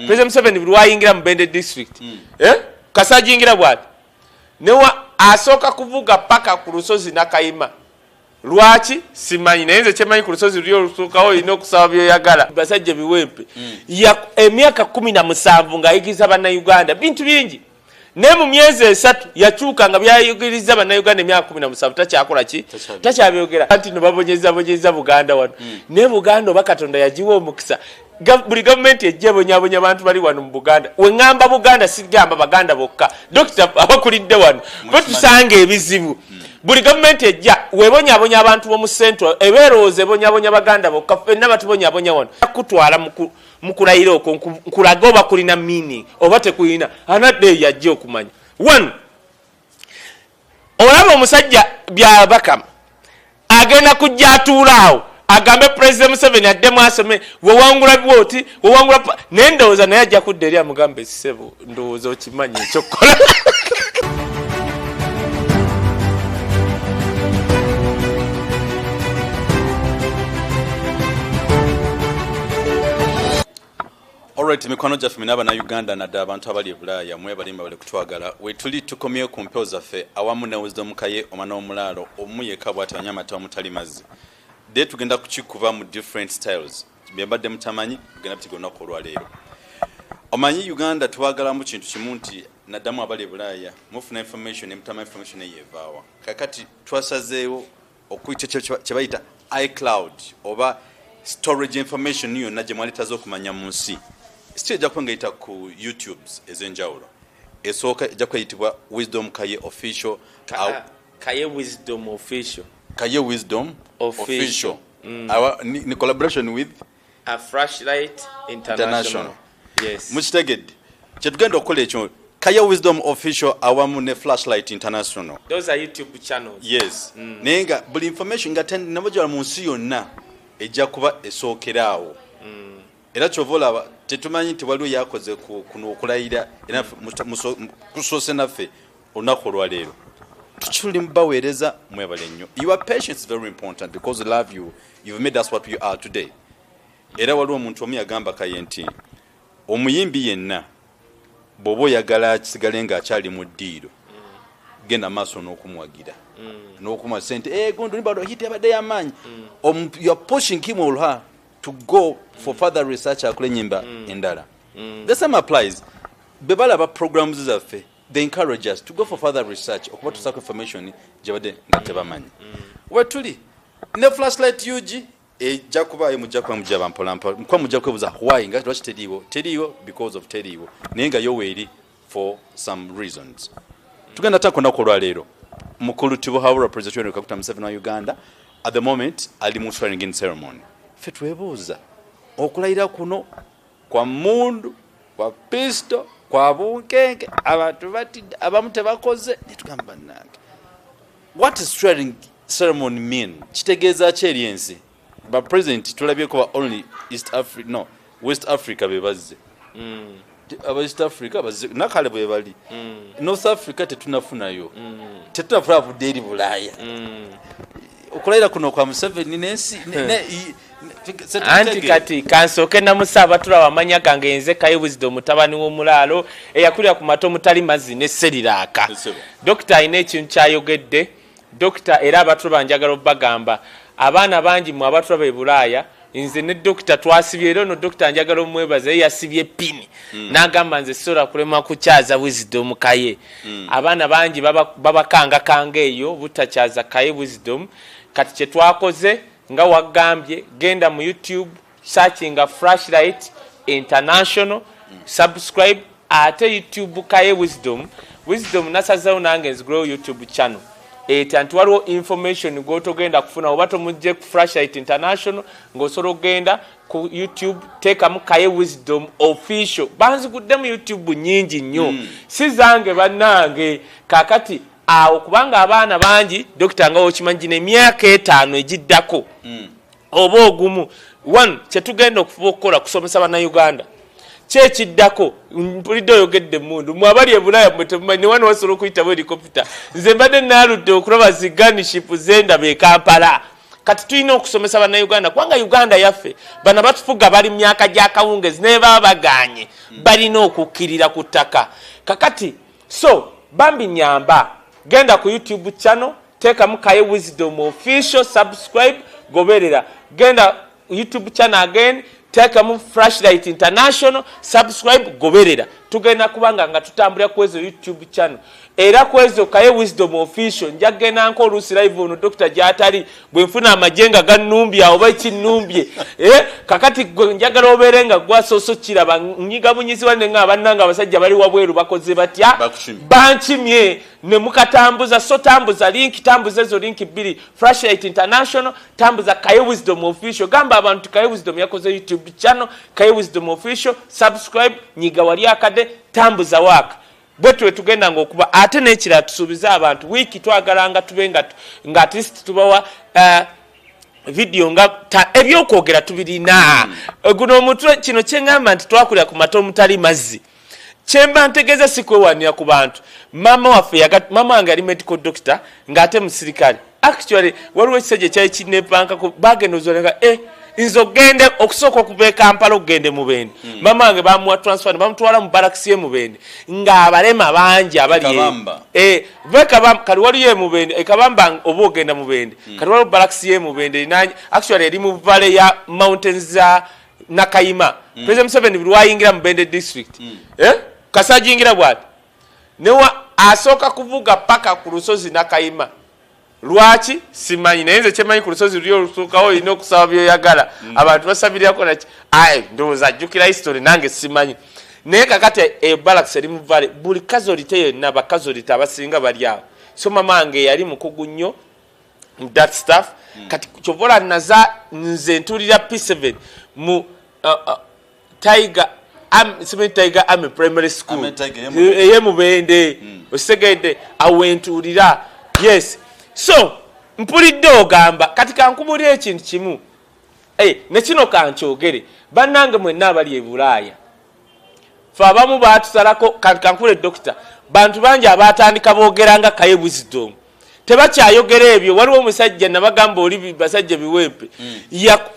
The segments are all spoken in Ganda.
President Museveni bulwayingira mu Bende district kasajingira bwati newa asokka kuvuga paka ku lusozi nakayima lwaki simanyi nayenze kyemanyi ku lusozi lyo lusukawo ino okusaba byoyagala basajja biwempe ya emyaka 17 ng'ayigiza bannayuganda bintu bingi ne mu myezi 3 yakyuka nga byayigiriza bannayuganda emyaka 17 takyakola ki takyabyogera anti no babonyeza Buganda wano ne Buganda oba Katonda yagiwa omukisa buli gavumenti ejjebonyabonya abantu bali wano mu Buganda we ngamba Buganda sigamba Baganda bokka Dr. abakulidde wano bo tusanga ebizibu buli gavumenti ejja webonyabonya abantu bo mu central ebeerowooza ebonyabonya Baganda bokka ffenna batubonyabonya wano kutwala mukulayira okwo nkulaga oba kulina meaning oba tekulina anadde yajja okumanya one olaba omusajja byabakama agenda kujja atuulaawo agambe President Museveni addemu asome wewangula bwoti wewangula nendowooza naye ajja kudda eri amugambe sebo ndowooza okimanyi ekyokukola Alright, mikwano gyaffe minaba na Uganda nadda abantu abali ebulaaya mwe balimba bali kutwagala we tuli tukomye ku mpyo zaffe awamu ne wisdom kaye omwana omulalo omuyeka bwati anyamata omutali mazzi de tugenda kukikuba mu different styles byabadde mutamanyi tugenda bitigona ko lwaleero omanyi Uganda twagala mu kintu kimu nti naddamu abali ebulaaya mufuna information emutama information eyevaawa kakati twasazeewo okuyita kye bayita iCloud oba storage information niyo najje mwali tazo kumanya mu nsi sije kwengayita ku YouTubes ezenjawulo esooka ejja kweyitibwa wisdom kaye official kaye wisdom official kaye wisdom official ni collaboration with a flashlight international yes muchitegedde kyetugenda okukola ekyo kaye wisdom official awamu ne flashlight international those are YouTube channels yes nenga buli information ngaten nabajala mu nsi yonna ejja kuba esookeraawo era kyovolaba tetumanyi nti waliwo yakoze kuno okulayira era kusose naffe olunaku olwaleero tukiri mubaweereza mwebale nnyo your patience is very important because we love you you've made us what we are today era waliwo omuntu omu yagamba kaye nti omuyimbi yenna bw'oba oyagala kisigale ng'akyali mu ddiiro genda maaso n'okumuwagira n'okumuwa sente gondo nibado hit yabadde y'amaanyi you are pushing him or her to go for further research akole nyimba endala the same applies bebalaba programs zaffe they encourage us to go for further research okuba tusaka information gyabadde nga tebamanyi wetuli ne flashlight yugi ejja kubayo mujja kuba mujja mpolampola mukwa mujja kwebuza why nga lwaki teriiwo because of teriiwo naye nga yoweeri for some reasons tugenda takona kolwaleero mukulu tibuhabura president Kaguta Museveni wa Uganda at the moment ali mu swearing in ceremony fetwebuuza okulayira kuno kwamundu kwa pisto kwa bunkenge abantu batidde abamu tebakoze netugamba nange what is swearing ceremony mean kitegeeza kyeri ensi ba president tulabyeko ba only West Africa bebazze aba East Africa bazze nakale bwe bali North Africa tetunafunayo tetufuna buderi bulaya okulayira kuno kwa Museveni nensi anti kati kansoke namusaba tulaba amanya gange yenze kaye wisdom mutabani w'omulalo eyakulira ku mato mutali mazzi ne seriraka Dr. ine ekintu kyayogedde Dr. era abatu banjagala obagamba abaana bangi mu abatu b'ebulaaya nze ne Dr. twasibye ero no Dr. njagala omwebaza yasibye pini n'agamba nze sora kulema kukyaza wisdom kaye abaana bangi babakanga eyo butakyaza kaye wisdom kati kye twakoze nga wagambye genda mu YouTube searching a flashlight international subscribe ate YouTube kaye wisdom nasazawo nange nzigrow YouTube channel tanti waliwo information gotogenda kufuna oba tomujje ku flashlight international ng'osobola ogenda ku YouTube teekamu kaye wisdom official banzigudde mu YouTube nyingi nnyo si zange bannange kakati awo kubanga abaana bangi Dr. nga okimanyi n'emyaka 5 egiddako oba ogumu one kyetugenda okufuba okukola kusomesa bannayuganda kyekiddako mpulidde oyogedde mundu mwabali ebulaaya mwetemumanyi ne wano wasobola okuyitamu helicopter nze mbadde naaludde okulaba ziganiship zendaba e Kampala kati tulina okusomesa bannayuganda kubanga Uganda yaffe bano batufuga bali myaka gya kawungezi naye baba baganye balina okukkirira ku ttaka kakati so bambi nyamba genda ku YouTube channel teekamu Kaye Wisdom official subscribe goberera genda YouTube channel again teekamu Flashlight International subscribe goberera tugenda kubanga nga tutambulira kwezo YouTube channel era kwezo Kaye Wisdom official njagena nko olusi live ono Dr. Jatali bwenfuna amajenga ganumbya oba ekinumbye kakati njagala oberenga gwasoso kiraba nyiga bunyizi wanne nga abannanga abasajja bali wabweru bakoze batya banchimye ne mukatambuza so tambuza link tambuza ezo link 2 Flashlight International tambuza Kaye Wisdom official gamba abantu Kaye Wisdom yakoze YouTube channel Kaye Wisdom official subscribe nyiga wali akade tambuza waka bwetwe tugenda ngokuba ate nekira tusubiza abantu wiki twagalanga tubenga nga at least tubawa video nga ebyokwogera tubirina guno omutwe kino kyengamba nti twakulira ku mato mutali mazzi kyemba ntegeza sikwewanira ku bantu mama waffe mama wange ali medical doctor ng'ate musirikale actually waliwo ekiseje kyali kinepanka bagenda ozolenga nzo gende okusooka okuva Kampala okugende mu Bende mama wange bamuwa transfer bamutwala mu barracks ye mu Bende ng'abalema bangi abali vekabamba kali waliyo mu Bende ekabamba oba ogenda mu Bende kali waliwo barracks ye mu Bende actually eri mu valley ya mountains za Nakayima President Museveni lwayingira mu Bende district Kasajja ingira bwati newa asooka kuvuga paka ku lusozi Nakayima lwaki simanyi naye nze kyemanyi ku lusozi luli olutuukawo olina okusaba byoyagala abantu basabirako naki ndowooza ajjukira history nange simanyi naye kakati barracks eri mu vale buli kazolite yonna bakazolite abasinga bali awo so mama wange yali mukugu nnyo mu that stuff kati kyovola naza nze ntulira P7 mu Tiger Army Primary School eye mu Bende osegedde awentulira yes so mpulidde ogamba kati kankubulira ekintu kimu ne kino kankyogere bannange mwenna abali e Bulaaya fe abamu baatusalako kankule dokita bantu bangi abatandika boogeranga Kaye Wisdom tebakyayogera ebyo waliwo omusajja nabagamba oli basajja biwempe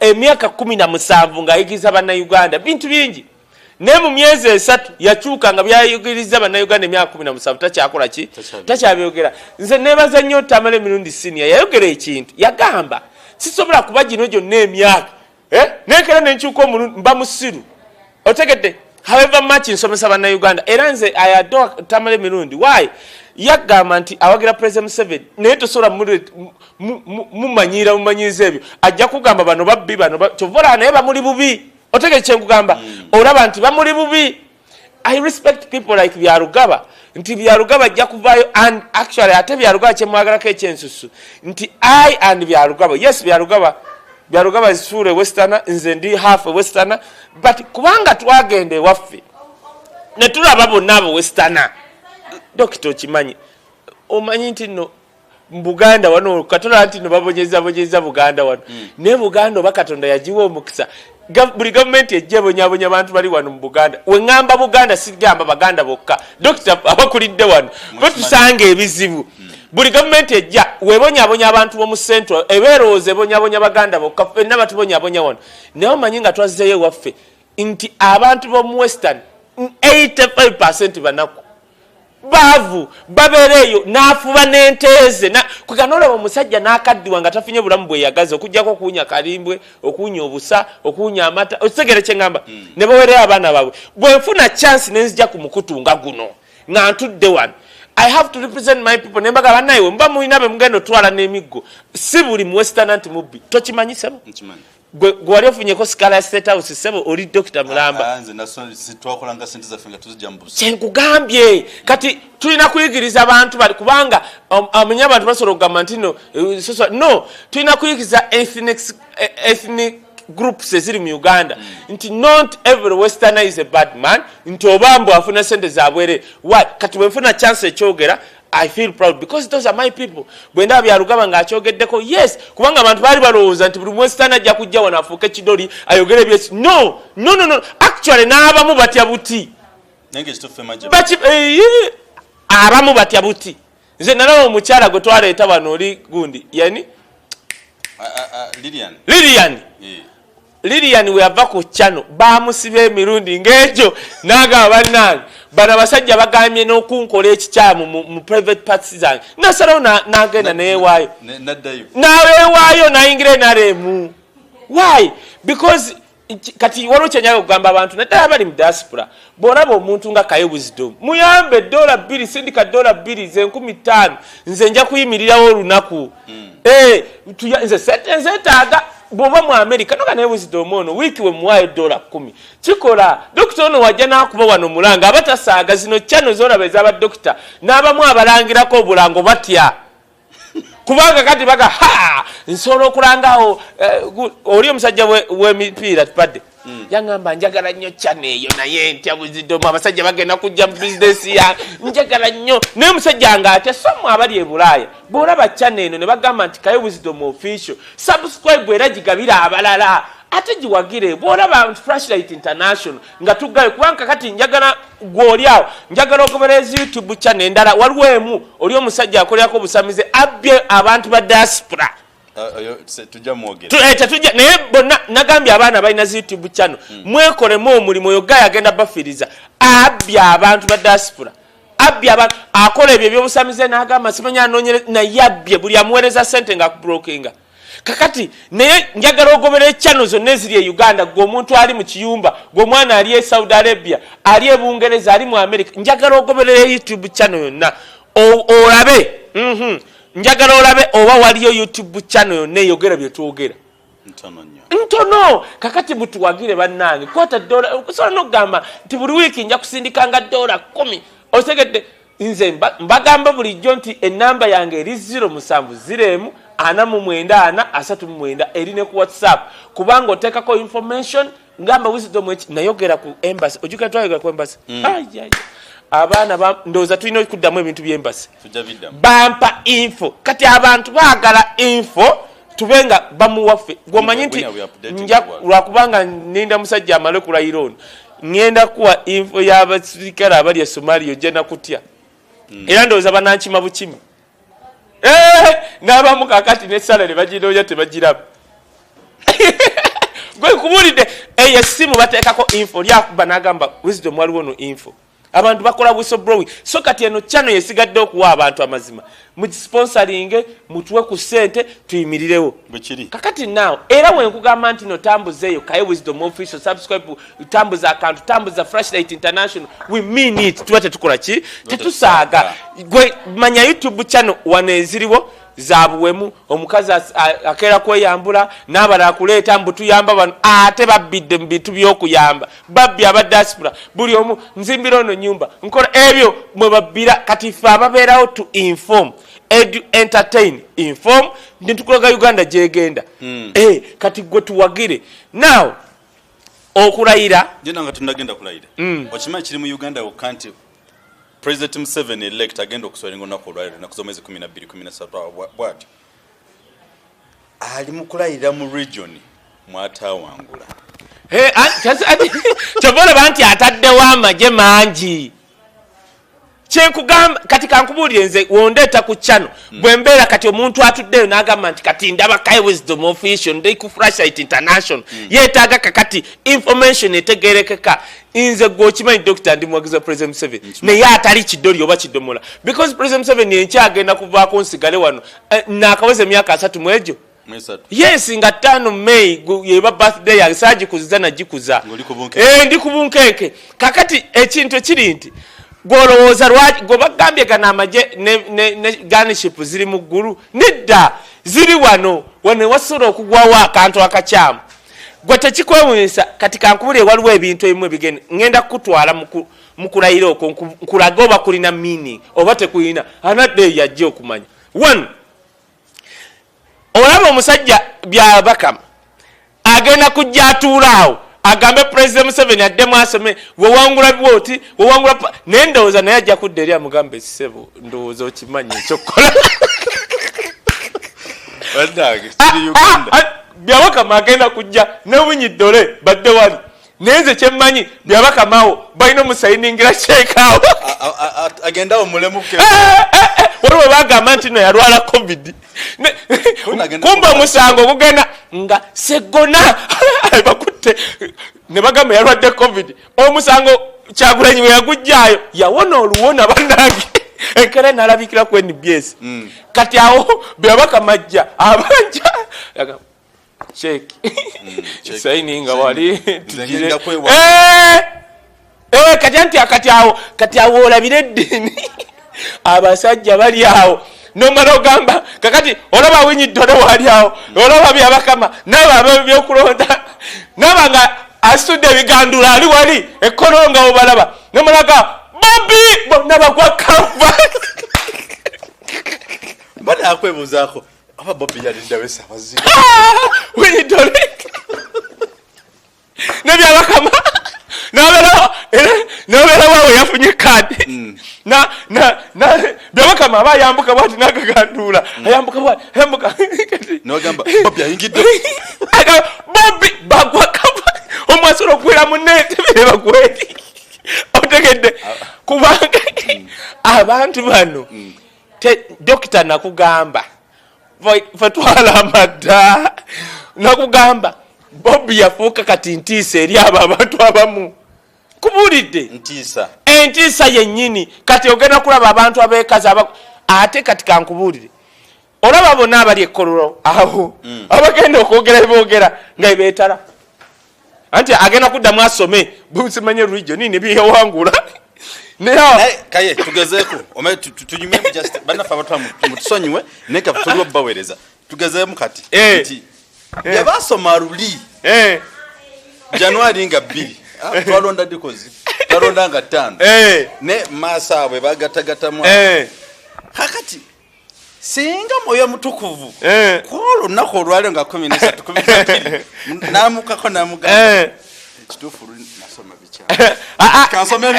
emyaka 17 ng'ayigiriza bannayuganda bintu bingi ne mu myezi 3 yakyuka nga byayigiriza bannayuganda emyaka 17 takyakola ki takyabyogera nze nebaza nnyo Tamale mirundi senior yayogera ekintu yagamba sisobola kuba gino gyonna emyaka nekera nenkyuka omulundu mba musiru otegedde however much nsomesa bannayuganda era nze I adore Tamale mirundi why yagamba nti awagira President Museveni naye tosobola mumanyira mumanyiza ebyo ajja kugamba bano babbi bano kyovola naye bamuli bubi otegedde kyenkugamba olaba nti bamuli bubi I respect people like Byarugaba nti Byarugaba ajja kuvaayo and actually ate Byarugaba kyemwagalako ekyensusu nti I and Byarugaba yes Byarugaba is full westerner nze ndi half westerner but kubanga twagende waffe ne tulaba bonna abo westerner dokito kimanyi omanyi nti no Buganda wano katola nti no babonyeza Buganda wano ne Buganda oba Katonda yajiwa omukisa buli government ejjebonyabonya abantu bali wano mu Buganda we ngamba Buganda sigamba Baganda bokka dokita abakulidde wano bo tusanga ebizibu buli government ejja webonyabonya abantu bo mu central ebeerooze bonyabonya Baganda bokka fenna batubonyabonya wano naye omanyi nga twazizeyo waffe nti abantu bo mu western 85% banaku bavu babereyo nafuba nenteze kuganolaba omusajja nakaddiwa nga tafunye bulamu bwe yagaze okujjako okunya kalimbwe okunya obusa okunya amata otegere kyengamba ne bawerera abaana babwe bwenfuna chance nenzija ku mukutunga guno nga ntudde wano I have to represent my people nembaga banayiwe mba mulina be mugendo twala n'emiggo si buli mu western anti mubbi tokimanyisebo gwali ofunyeko sikala ya state house sebo oli Dr. Mulamba nze nasoni sitwakolanga sente za finga tuzijambuza kyenkugambye kati tulina kuyigiriza abantu bali kubanga amenya abantu basobola okugamba nti no tulina kuyigiriza ethnic groups eziri mu Uganda nti not every westerner is a bad man nti obambo afuna sente zabwere kati bwenfuna chance ekyogera I feel proud because those are my people. Bwenda Byarugaba ng'akyogeddeko yes kubanga abantu bali balowooza nti buli western ajja kujja wano afuuke kidoli ayogere byesi no actually n'abamu batya buti nange kitufe maje abamu batya buti nze nalaba omukyala gwe twaleeta wano oli gundi yani Lilian we ava ku channel bamusiba emirundi ng'egyo n'agamba bannange bano abasajja bagambye n'okunkola ekikyamu mu private parts zange nasalawo n'agenda neewaayo n'aweewaayo n'ayingira NRM. Why? Because kati waliwo kyenyaga okugamba abantu naddala bali mu diaspora bw'olaba omuntu nga Kaye Wisdom muyambe $2 sindika $2 ze 15,000 nze nja kuyimirirawo olunaku nze zetaaga bw'oba mu America noga Kaye Wisdom ono wiiki we muwaayo $10 kikola dokita ono wajja n'akuba wano mulanga abatasaaga zino channel z'olaba ez'abadokita n'abamu abalangirako obulango batya kubanga kati baga nsobola okulangawo oli omusajja w'emipiira tupade yangamba njagala nnyo channel eyo naye ntya Wisdom abasajja bagenda kujja mu bizinesi ya njagala nnyo naye omusajja nga ate somu abali e Bulaaya bw'olaba channel eno ne bagamba nti Kaye Wisdom official subscribe era gigabira abalala ate giwagire bw'olaba Flashlight International nga tuggayo kubanga kati njagala gw'olyawo njagala okubereza YouTube channel endala waliwo emu oli omusajja akolerako obusamize abbye abantu ba diaspora tetujja naye bonna nagambye abaana balina YouTube channel mwekolemu omulimu oyo gaya agenda bafiriza abbye abantu ba diaspora abbye abantu akola ebyo ebyobusamize n'agamba simanya anoonyere naye abbye buli amuweereza ssente nga kubrokinga kakati naye njagala ogobera channel zonna eziri e Uganda gw'omuntu ali mu kiyumba gw'omwana ali e Saudi Arabia ali e Bungereza ali mu America njagala ogoberera YouTube channel yonna olabe njagala olabe oba waliyo YouTube channel yonna eyogera bye twogera ntono kakati mutuwagire bannange kwata $1 okusobola n'okugamba nti buli wiiki nja kusindikanga $10 otegedde nze mbagamba bulijjo nti enamba yange eri 070 494 erine ku WhatsApp kubanga oteekako information ngamba Wisdom nayogera ku embassy ojuka twayogera ku embassy abaana ndowooza tulina okuddamu ebintu by'embassy bampa info kati abantu baagala info tubenga bamuwaffe gwomanyi nti lwakubanga ninda musajja amale okulayira ono ngenda kuwa info y'abasirikale abali e Somalia ojja nakutya era ndowooza banankima bukimi n'abamu kakati ne salary bagirooya tebagiraba gwe kubulidde eyesimu bateekako info lyakuba n'agamba Wisdom waliwo no info abantu bakola whistleblowing so kati eno channel yesigadde okuwa abantu amazima mugisponsoringe mutuwe ku ssente tuyimirirewo kakati now era wenkugamba nti no tambuzeeyo Kaye Wisdom official subscribe tambuza account tambuza Flashlight International we mean it tuba tetukola ki tetusaaga gwe manya YouTube channel waneziriwo zabuwemu omukazi akeera kweyambula n'abalala kuleeta mbu tuyamba bano ate babbidde mu bintu by'okuyamba babbi aba diaspora buli omu nzimbira ono nyumba nkola ebyo mwe babbira kati ffe ababeerawo to inform entertain inform nitukuloga Uganda gyegenda kati gwe tuwagire now okulayira jena nga tunagenda kulayira okimanyi kiri mu Uganda okanti President Museveni elect agenda okuswalinga olunaku olwaliro naku z'omwezi 12-13 bw'atyo ali mu kulayira mu region mwatawangula kyoboolaba nti ataddewo amagye mangi kyenkugamba kati kankubuulire nze wondeeta ku channel bwe mbeera kati omuntu atuddeyo n'agamba nti kati ndaba Kaye Wisdom official ndi ku Flashlight International yeetaaga kakati information etegerekeka nze gwokimanyi dokita ndi muwagizi wa President Museveni naye atali kiddoli oba kidomola because President Museveni enkyagenda kuvaako nsigale wano naakaweza emyaka 3 mu egyo yes nga 5 May yeba birthday yange saagikuziza nagikuza ndi ku bunkenke kakati ekintu ekiri nti golowooza lwaki gobagambye gana amagye ne gunship ziri mu ggulu nedda ziri wano wasobola okugwawo akantu akakyamu gwe tekikwewunyisa kati kankubulire waliwo ebintu ebimu ebigenda ngenda kukutwala mu kulayira okwo nkulaga oba kulina meaning oba tekulina anadde yajja okumanya one olaba omusajja byabakama agenda kujja atuulaawo agambe President Museveni addemu asome wewangula bwoti wewangula nendowooza naye ajja kudda eri amugambe ssebo ndowooza okimanyi ekyokukola byabakama agenda kujja nebunyidole badde wali nenze kyemmanyi byabakamawo balina omusayiningira kyekaawo agendawo mulemuke waliwo bagamba nti no yalwala covid kumba musango kugenda nga segona bakutte ne bagamba yalwadde covid omusango Kyagulanyi we yagujjaayo yawona oluwona bannange enkere nalabikira ku NBS kati awo bwabaka majja abanja check signing wali tujire kati awo olabire eddiini abasajja bali awo nomala ogamba kakati olaba winyiddole wali awo olaba byabakama naba byokulonda naba nga asudde bigandula ali wali ekolonga obalaba nomalaga Bobby bonna bagwa kava bana akwebuzaako aba Bobby yalinda wesa bazi winyiddole nebyabakama nobera wawe yafunye kadi byabakama abayambuka bwati nakagandula ayambuka nogamba Bobby ayingidde Bobby bagwa kava omwasolo okwera munete bagweri otegedde kubanga abantu bano dokita nakugamba fatwala amadda nakugamba Bobby yafuuka kati ntiisa eri abo abantu abamu kubuulidde entiisa yennyini kati ogenda kulaba abantu abeekazi ate kati kankubuulire olaba bonna abali ekkololo awo abagenda okwogera boogera nga beetala anti agenda kuddamu asome busimanye region nini byewangula kaye tugezeeko tunyume just banafa abatwa mutusonyiwe neka tulwa bawereza tugezeemu kati nti yabasoma luli January nga 2 twalonda dikozi twalonda nga 5 ne masa bwe bagatagatamu hakati singa moyo mutukuvu kwolo nako olwale nga 13 namukako namugamba kitufu nasoma bicha kansome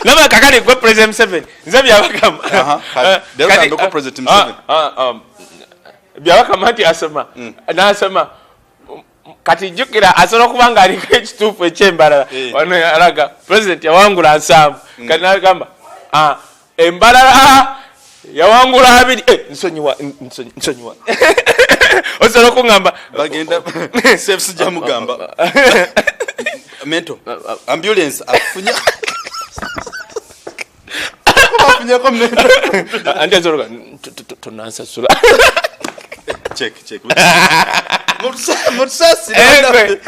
lama kakali kwa president 7 nzabi abakama kali kwa president 7 byabakama ati asoma nasoma kati jukira asono kubanga aliko ekitufu ekyembalala wano alaga president yawangula nsambu kati nagamba embalala yawangula abiri nsonyiwa osobola kungamba bagenda safe jamugamba mento ambulance afunya ko mento ande zoroga tunansasula check mutsasi nabe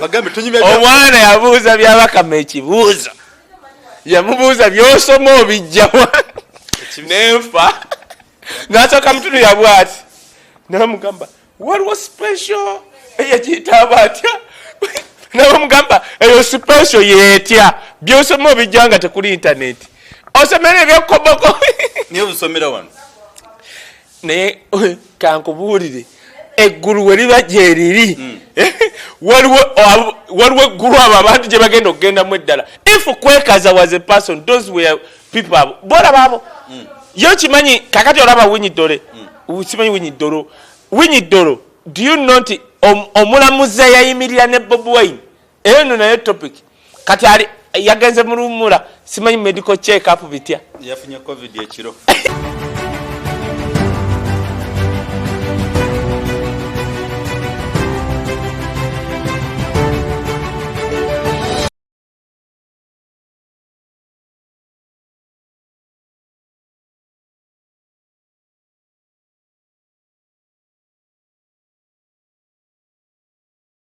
bagambe tunyimya omwana yabuuza byabakama ekibuuzo yamubuuza byosoma obijjawa nenfa nasooka mutunu yabwati namugamba waliwo special eyekiyitaba atya namugamba eyo special yetya byosoma obijja nga tekuli internet osomera ebyokoboko niyo busomera wano naye kankubuulire eggulu we liba gyeriri waliwo eggulu abo abantu gye bagenda okugendamu eddala if kwekaza was a person those were people abo bolaba abo yo kimanyi kakati olaba winyiddole kimanyi winyiddolo do you not omulamuzi yayimirira ne Bob Wine eno naye topic kati ali yagenze mu lumula simanyi medical check up bitya yafunye covid ekiro